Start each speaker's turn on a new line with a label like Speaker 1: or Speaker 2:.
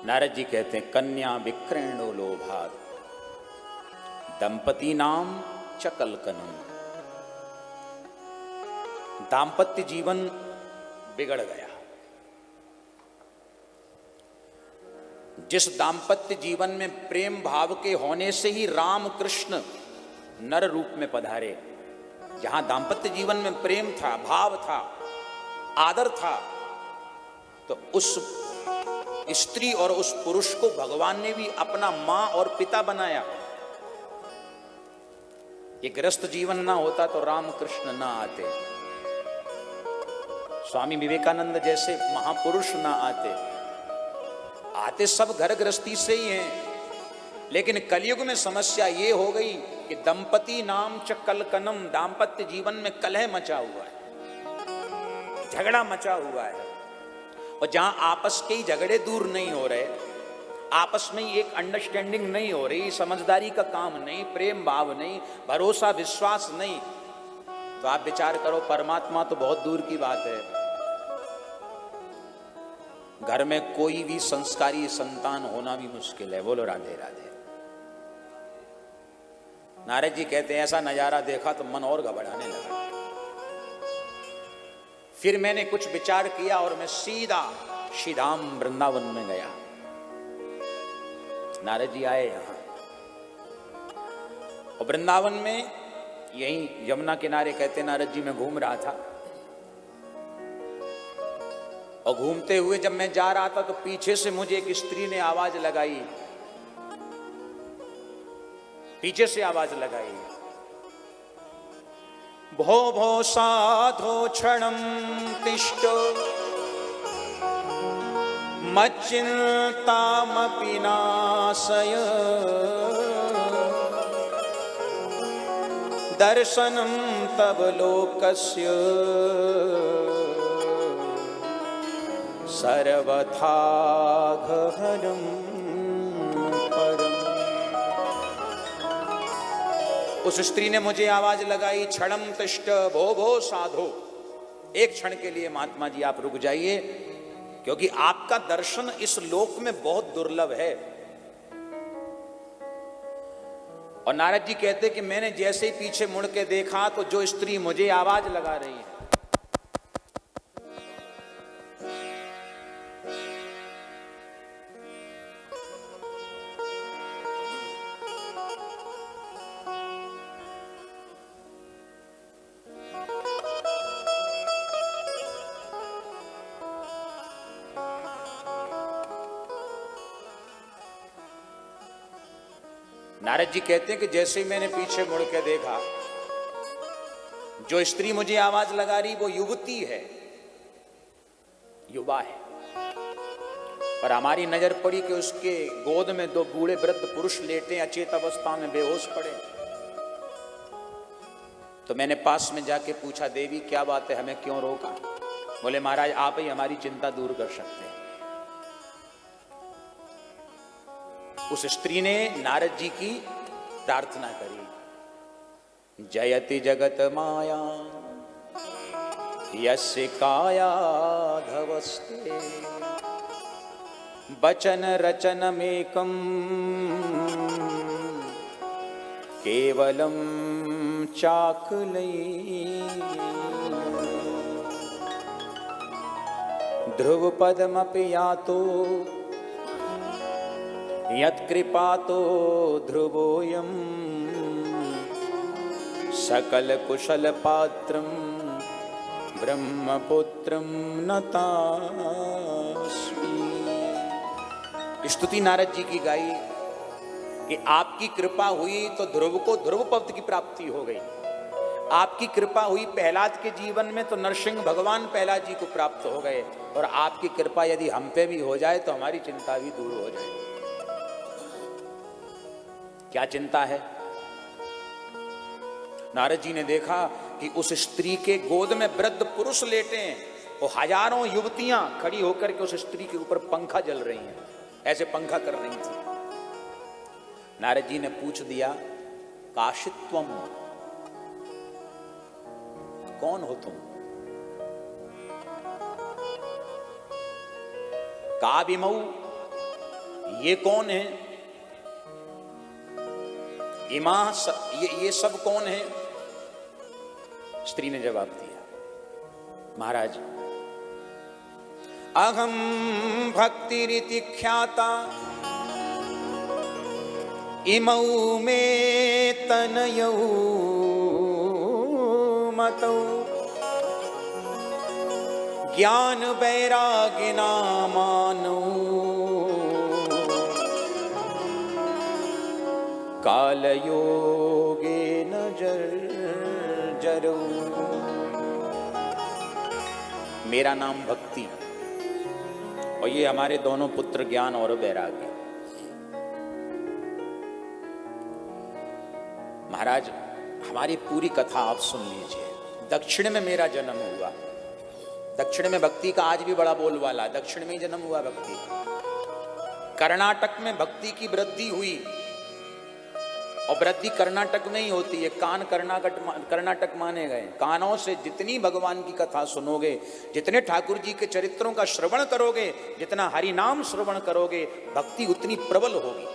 Speaker 1: नारद जी कहते हैं कन्या विक्रयणो लोभात दंपति नाम चकलकनम। दाम्पत्य जीवन बिगड़ गया। जिस दाम्पत्य जीवन में प्रेम भाव के होने से ही राम कृष्ण नर रूप में पधारे, जहां दाम्पत्य जीवन में प्रेम था, भाव था, आदर था, तो उस स्त्री और उस पुरुष को भगवान ने भी अपना मां और पिता बनाया। ये गृहस्थ जीवन ना होता तो राम कृष्ण ना आते, स्वामी विवेकानंद जैसे महापुरुष ना आते। आते सब घर गृहस्थी से ही हैं, लेकिन कलयुग में समस्या ये हो गई कि दंपति नाम च कलकनम, दाम्पत्य जीवन में कलह मचा हुआ है, झगड़ा मचा हुआ है। और जहां आपस के ही झगड़े दूर नहीं हो रहे, आपस में ही एक अंडरस्टैंडिंग नहीं हो रही, समझदारी का काम नहीं, प्रेम भाव नहीं, भरोसा विश्वास नहीं, तो आप विचार करो परमात्मा तो बहुत दूर की बात है। घर में कोई भी संस्कारी संतान होना भी मुश्किल है। बोलो राधे राधे। नारद जी कहते हैं ऐसा नजारा देखा तो मन और घबराने लगा। फिर मैंने कुछ विचार किया और मैं सीधा श्रीधाम वृंदावन में गया। नारद जी आए यहां और वृंदावन में यहीं यमुना किनारे कहते नारद जी मैं घूम रहा था, और घूमते हुए जब मैं जा रहा था तो पीछे से मुझे एक स्त्री ने आवाज लगाई, पीछे से आवाज लगाई, भो भो साधो क्षणं तिष्ठ मच्चिन्तामपि नाशय दर्शनं तव लोकस्य सर्वथा गहनं परम्। उस स्त्री ने मुझे आवाज लगाई, क्षणम तिष्ठ भो भो साधो, एक क्षण के लिए महात्मा जी आप रुक जाइए, क्योंकि आपका दर्शन इस लोक में बहुत दुर्लभ है। और नारद जी कहते कि मैंने जैसे ही पीछे मुड़ के देखा तो जो स्त्री मुझे आवाज लगा रही है, नारद जी कहते हैं कि जैसे ही मैंने पीछे मुड़ के देखा, जो स्त्री मुझे आवाज लगा रही वो युवती है, युवा है, पर हमारी नजर पड़ी कि उसके गोद में दो बूढ़े वृद्ध पुरुष लेटे अचेत अवस्था में बेहोश पड़े। तो मैंने पास में जाके पूछा, देवी क्या बात है, हमें क्यों रोका? बोले महाराज आप ही हमारी चिंता दूर कर सकते हैं। उस स्त्री ने नारद जी की प्रार्थना करी, जयति जगत माया यस्य काया धवस्ते वचन रचनमेकं केवलं चाकुलै ध्रुवपदमपि यातो यत्कृपातो ध्रुवोऽयं सकल कुशल पात्रं ब्रह्मपुत्रं नतास्मि। स्तुति नारद जी की गाई कि आपकी कृपा हुई तो ध्रुव को ध्रुव पद की प्राप्ति हो गई। आपकी कृपा हुई प्रहलाद के जीवन में तो नरसिंह भगवान प्रहलाद जी को प्राप्त हो गए, और आपकी कृपा यदि हम पे भी हो जाए तो हमारी चिंता भी दूर हो जाए। क्या चिंता है? नारद जी ने देखा कि उस स्त्री के गोद में वृद्ध पुरुष लेटे हैं, वो हजारों युवतियां खड़ी होकर के उस स्त्री के ऊपर पंखा जल रही हैं, ऐसे पंखा कर रही थी। नारद जी ने पूछ दिया, काशित्वम, कौन हो तुम? काविमऊ ये कौन है? ये सब कौन है? स्त्री ने जवाब दिया, महाराज अहम भक्तिरिति ख्याता इमौ मे तनयौ मतौ ज्ञान वैरागिना मानौ कालयोगेन जर्जरौ। मेरा नाम भक्ति और ये हमारे दोनों पुत्र ज्ञान और वैराग्य। महाराज हमारी पूरी कथा आप सुन लीजिए। दक्षिण में मेरा जन्म हुआ, दक्षिण में भक्ति का आज भी बड़ा बोलबाला, दक्षिण में ही जन्म हुआ भक्ति का। कर्नाटक में भक्ति की वृद्धि हुई और वृद्धि कर्नाटक में ही होती है। कान कर्नाटक माने गए। कानों से जितनी भगवान की कथा सुनोगे, जितने ठाकुर जी के चरित्रों का श्रवण करोगे, जितना हरि नाम श्रवण करोगे, भक्ति उतनी प्रबल होगी।